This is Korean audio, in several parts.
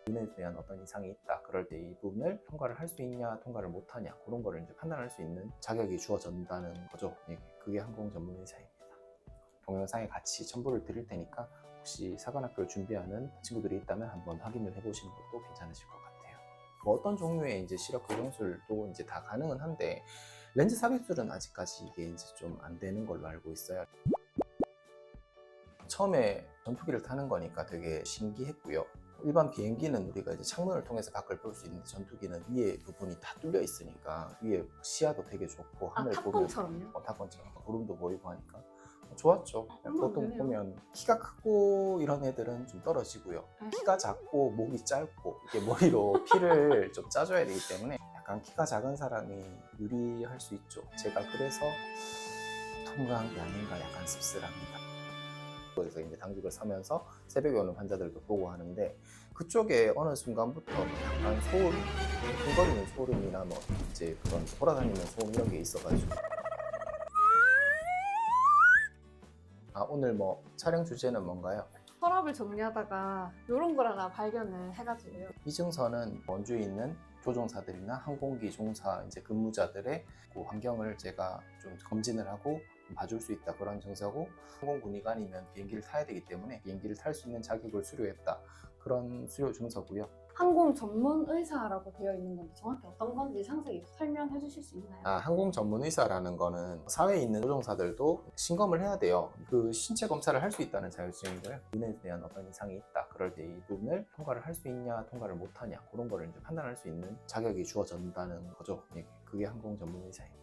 눈에 대한 어떤 이상이 있다. 그럴 때 이 부분을 통과를 할 수 있냐, 통과를 못하냐, 그런 거를 이제 판단할 수 있는 자격이 주어진다는 거죠. 예, 그게 항공 전문 의사입니다. 동영상에 같이 첨부를 드릴 테니까 혹시 사관학교를 준비하는 친구들이 있다면 한번 확인을 해보시는 것도 괜찮으실 것 같아요. 뭐 어떤 종류의 이제 시력 교정술도 이제 다 가능은 한데 렌즈 삽입술은 아직까지 이게 이제 좀 안 되는 걸로 알고 있어요. 처음에 전투기를 타는 거니까 되게 신기했고요. 일반 비행기는 우리가 이제 창문을 통해서 밖을 볼 수 있는데 전투기는 위에 부분이 다 뚫려 있으니까 위에 시야도 되게 좋고 하늘 보면 탑건처럼요? 탑건처럼 구름도 보이고 하니까 좋았죠. 보통 보면 키가 크고 이런 애들은 좀 떨어지고요. 키가 작고 목이 짧고 이게 머리로 피를 좀 짜줘야 되기 때문에 약간 키가 작은 사람이 유리할 수 있죠. 제가 그래서 통과한 게 아닌가 약간 씁쓸합니다. 그래서 이제 당직을 서면서 새벽에 오는 환자들도 보고 하는데 그쪽에 어느 순간부터 약간 소음, 흥거리는 소름이나 뭐 이제 그런 돌아다니는 소음 이런 게 있어가지고 오늘 뭐 촬영 주제는 뭔가요? 서랍을 정리하다가 이런 걸 하나 발견을 해가지고요. 이 증서는 원주에 있는 조종사들이나 항공기 종사 이제 근무자들의 그 환경을 제가 좀 검진을 하고 봐줄 수 있다 그런 증서고 항공군의관이면 비행기를 타야 되기 때문에 비행기를 탈 수 있는 자격을 수료했다 그런 수료 증서고요. 항공 전문 의사라고 되어 있는 건데 정확히 어떤 건지 상세히 설명해 주실 수 있나요? 항공 전문 의사라는 거는 사회에 있는 조종사들도 신검을 해야 돼요. 그 신체 검사를 할 수 있다는 자격증이고요. 눈에 대한 어떤 이상이 있다. 그럴 때 이 부분을 통과를 할 수 있냐, 통과를 못하냐 그런 거를 이제 판단할 수 있는 자격이 주어진다는 거죠. 그게 항공 전문 의사입니다.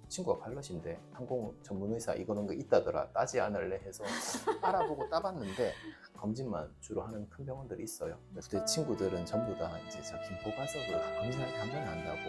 친구가 파일럿인데 항공 전문 의사 이거는 거 있다더라 따지 않을래 해서 알아보고 따봤는데 검진만 주로 하는 큰 병원들이 있어요. 그때 친구들은 전부 다 이제 저 김포 가서 그 검진을 간단히 한다고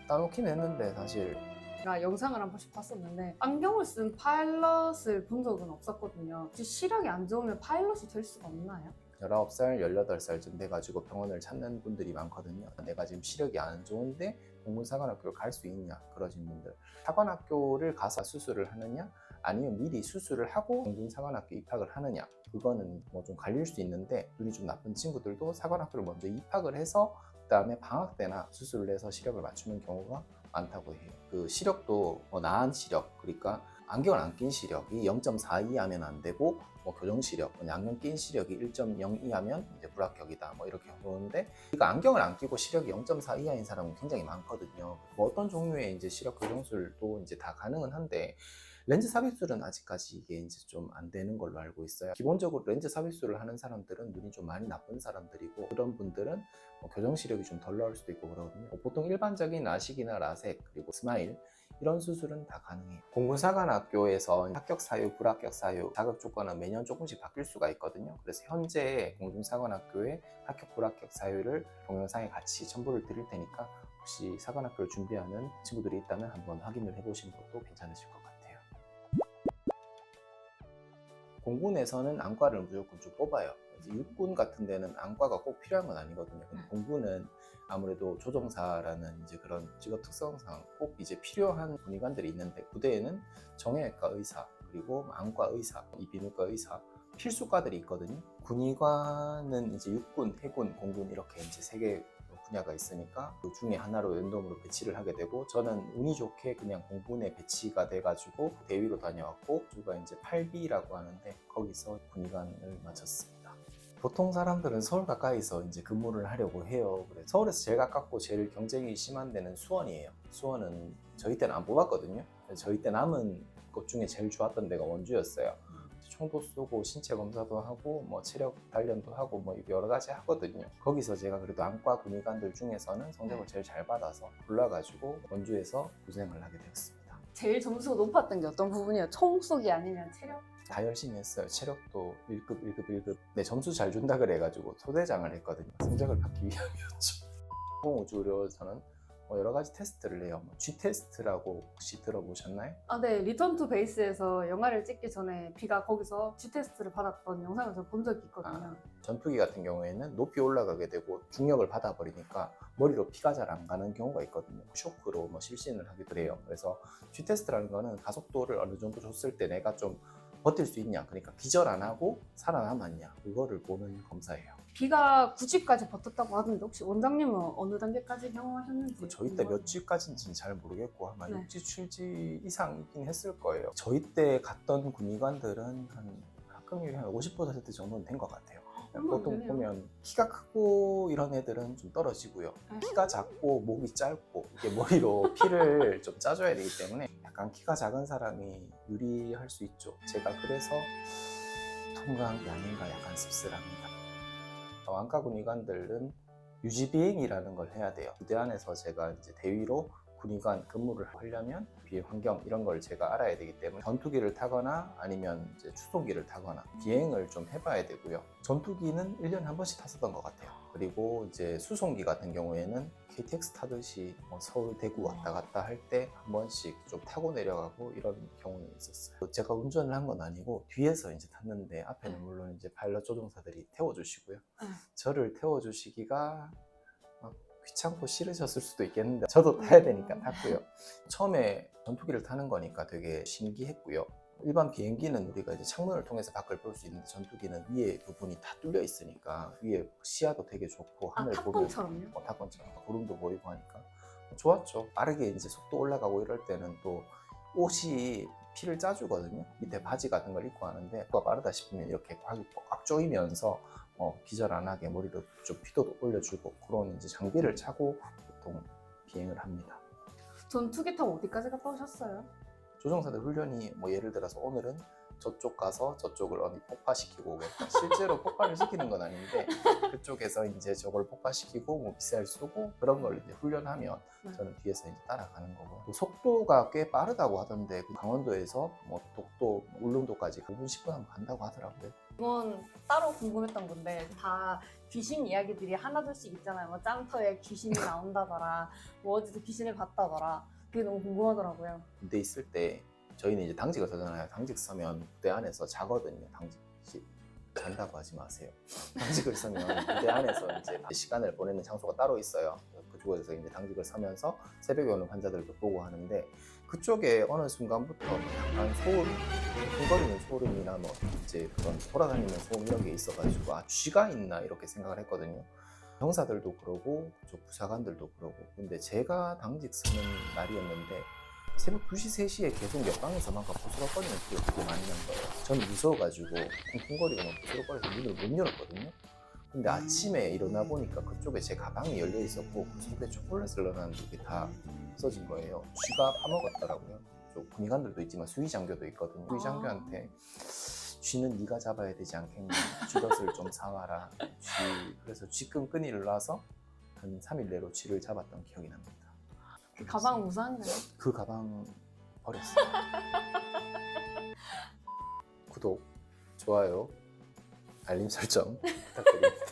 따놓긴 했는데 사실 제가 영상을 한 번씩 봤었는데 안경을 쓴 파일럿을 본 적은 없었거든요. 혹시 시력이 안 좋으면 파일럿이 될 수가 없나요? 19살, 18살쯤 돼가지고 병원을 찾는 분들이 많거든요. 내가 지금 시력이 안 좋은데 공군사관학교를 갈 수 있냐 그러신 분들 사관학교를 가서 수술을 하느냐 아니면 미리 수술을 하고 공군사관학교 입학을 하느냐 그거는 뭐 좀 갈릴 수 있는데 눈이 좀 나쁜 친구들도 사관학교를 먼저 입학을 해서 그 다음에 방학 때나 수술을 해서 시력을 맞추는 경우가 많다고 해요. 그 시력도 나은 시력 그러니까 안경을 안 낀 시력이 0.4 이하면 안 되고 교정 시력, 안경 낀 시력이 1.0 이하면 이제 불합격이다 이렇게 보는데 그러니까 안경을 안 끼고 시력이 0.4 이하인 사람은 굉장히 많거든요. 어떤 종류의 이제 시력 교정술도 이제 다 가능은 한데 렌즈 삽입술은 아직까지 이게 이제 좀 안 되는 걸로 알고 있어요. 기본적으로 렌즈 삽입술을 하는 사람들은 눈이 좀 많이 나쁜 사람들이고 그런 분들은 교정 시력이 좀 덜 나올 수도 있고 그러거든요. 보통 일반적인 라식이나 라섹 그리고 스마일 이런 수술은 다 가능해요. 공군사관학교에서 합격 사유, 불합격 사유, 자격 조건은 매년 조금씩 바뀔 수가 있거든요. 그래서 현재 공군사관학교의 합격, 불합격 사유를 동영상에 같이 첨부를 드릴 테니까 혹시 사관학교를 준비하는 친구들이 있다면 한번 확인을 해보시는 것도 괜찮으실 것 같아요. 공군에서는 안과를 무조건 좀 뽑아요. 육군 같은 데는 안과가 꼭 필요한 건 아니거든요. 근데 공군은 아무래도 조종사라는 이제 그런 직업 특성상 꼭 이제 필요한 군의관들이 있는데 부대에는 정형외과 의사 그리고 안과 의사, 이비인후과 의사 필수과들이 있거든요. 군의관은 이제 육군, 해군, 공군 이렇게 이제 세 개 분야가 있으니까 그 중에 하나로 랜덤으로 배치를 하게 되고 저는 운이 좋게 그냥 공군에 배치가 돼가지고 대위로 다녀왔고 주가 이제 8B라고 하는데 거기서 군의관을 마쳤습니다. 보통 사람들은 서울 가까이서 이제 근무를 하려고 해요. 그래서 서울에서 제일 가깝고 제일 경쟁이 심한 데는 수원이에요. 수원은 저희 때는 안 뽑았거든요. 저희 때 남은 것 중에 제일 좋았던 데가 원주였어요. 총도 쏘고 신체 검사도 하고 체력 단련도 하고 여러 가지 하거든요. 거기서 제가 그래도 안과 군의관들 중에서는 성적을 제일 잘 받아서 골라가지고 원주에서 고생을 하게 되었습니다. 제일 점수가 높았던 게 어떤 부분이에요? 총 쏘기 아니면 체력? 다 열심히 했어요. 체력도 1급, 1급, 1급. 네, 점수 잘 준다 그래가지고 소대장을 했거든요. 성적을 받기 위함이었죠. 항공우주로서는 여러 가지 테스트를 해요. G 테스트라고 혹시 들어보셨나요? 네. 리턴 투 베이스에서 영화를 찍기 전에 비가 거기서 G 테스트를 받았던 영상을 제가 본 적이 있거든요. 전투기 같은 경우에는 높이 올라가게 되고 중력을 받아버리니까 머리로 피가 잘 안 가는 경우가 있거든요. 쇼크로 실신을 하기도 해요. 그래서 G 테스트라는 거는 가속도를 어느 정도 줬을 때 내가 좀 버틸 수 있냐, 그러니까 기절 안 하고 살아남았냐, 그거를 보는 검사예요. B가 9주까지 버텼다고 하던데 혹시 원장님은 어느 단계까지 경험하셨는지? 저희 때 몇 주까지인지는 잘 모르겠고 아마 네. 6주, 7주 이상이긴 했을 거예요. 저희 때 갔던 군의관들은 한 합격률이 한 50% 정도는 된 것 같아요. 보통 되네요. 보면 키가 크고 이런 애들은 좀 떨어지고요. 네. 키가 작고 목이 짧고 이게 머리로 피를 좀 짜줘야 되기 때문에 약간 키가 작은 사람이 유리할 수 있죠. 제가 그래서 통과한 게 아닌가 약간 씁쓸합니다. 완가 군의관들은 유지비행이라는 걸 해야 돼요. 부대 안에서 제가 이제 대위로 군의관 근무를 하려면 비행 환경 이런 걸 제가 알아야 되기 때문에 전투기를 타거나 아니면 이제 추송기를 타거나 비행을 좀 해봐야 되고요. 전투기는 1년에 한 번씩 탔었던 것 같아요. 그리고 이제 수송기 같은 경우에는 KTX 타듯이 뭐 서울, 대구 왔다 갔다 할 때 한 번씩 좀 타고 내려가고 이런 경우는 있었어요. 제가 운전을 한 건 아니고 뒤에서 이제 탔는데 앞에는 물론 이제 파일럿 조종사들이 태워주시고요. 저를 태워주시기가 귀찮고 싫으셨을 수도 있겠는데 저도 타야 되니까 탔고요. 처음에 전투기를 타는 거니까 되게 신기했고요. 일반 비행기는 우리가 이제 창문을 통해서 밖을 볼 수 있는데 전투기는 위에 부분이 다 뚫려 있으니까 위에 시야도 되게 좋고 하늘 보면 탑건처럼요? 탑건처럼 구름도 보이고 하니까 좋았죠. 빠르게 이제 속도 올라가고 이럴 때는 또 옷이 피를 짜주거든요. 밑에 바지 같은 걸 입고 하는데 속도가 빠르다 싶으면 이렇게 꽉 조이면서 기절 안 하게 머리로 좀 피도 올려주고 그런 이제 장비를 차고 보통 비행을 합니다. 전투기 타고 어디까지 갔다 오셨어요? 조종사들 훈련이 뭐 예를 들어서 오늘은 저쪽 가서 저쪽을 어디 폭파시키고 오겠다. 실제로 폭발을 시키는 건 아닌데 그쪽에서 이제 저걸 폭파시키고 뭐 미사일 쏘고 그런 걸 이제 훈련하면 저는 뒤에서 이제 따라가는 거고 또 속도가 꽤 빠르다고 하던데 강원도에서 뭐 독도, 울릉도까지 5분 10분 하면 간다고 하더라고요. 이건 따로 궁금했던 건데 다 귀신 이야기들이 하나둘씩 있잖아요. 뭐 짬터에 귀신이 나온다더라, 뭐 어디서 귀신을 봤다더라. 그게 너무 궁금하더라고요. 군대 있을 때 저희는 이제 당직을 서잖아요. 당직 서면 부대 안에서 자거든요. 당직 잔다고 하지 마세요. 당직을 서면 부대 안에서 이제 시간을 보내는 장소가 따로 있어요. 그쪽에서 이제 당직을 서면서 새벽에 오는 환자들도 보고 하는데 그쪽에 어느 순간부터 약간 소음, 쿵거리는 소름이나 뭐 이제 그런 돌아다니는 소음 이런 게 있어가지고 아 쥐가 있나 이렇게 생각을 했거든요. 병사들도 그러고 저 부사관들도 그러고 근데 제가 당직 서는 날이었는데 새벽 2시, 3시에 계속 옆방에서 막 부스럭거리는 소리가 되게 많이 난 거예요. 저는 무서워가지고 쿵쿵거리고 막 부스럭거려서 문을 못 열었거든요. 근데 아침에 일어나 보니까 그쪽에 제 가방이 열려 있었고 그 속에 초콜릿을 넣어놨는데 이게 다 없어진 거예요. 쥐가 파먹었더라고요. 군의관들도 있지만 수의장교도 있거든요. 수의장교한테 쥐는 네가 잡아야 되지 않겠냐. 쥐덫을 좀 사와라. 그래서 쥐끈끈이를 놔서 한 3일 내로 쥐를 잡았던 기억이 납니다. 그 가방 무사한가요? 그 가방 버렸어요. 구독, 좋아요, 알림 설정 부탁드립니다.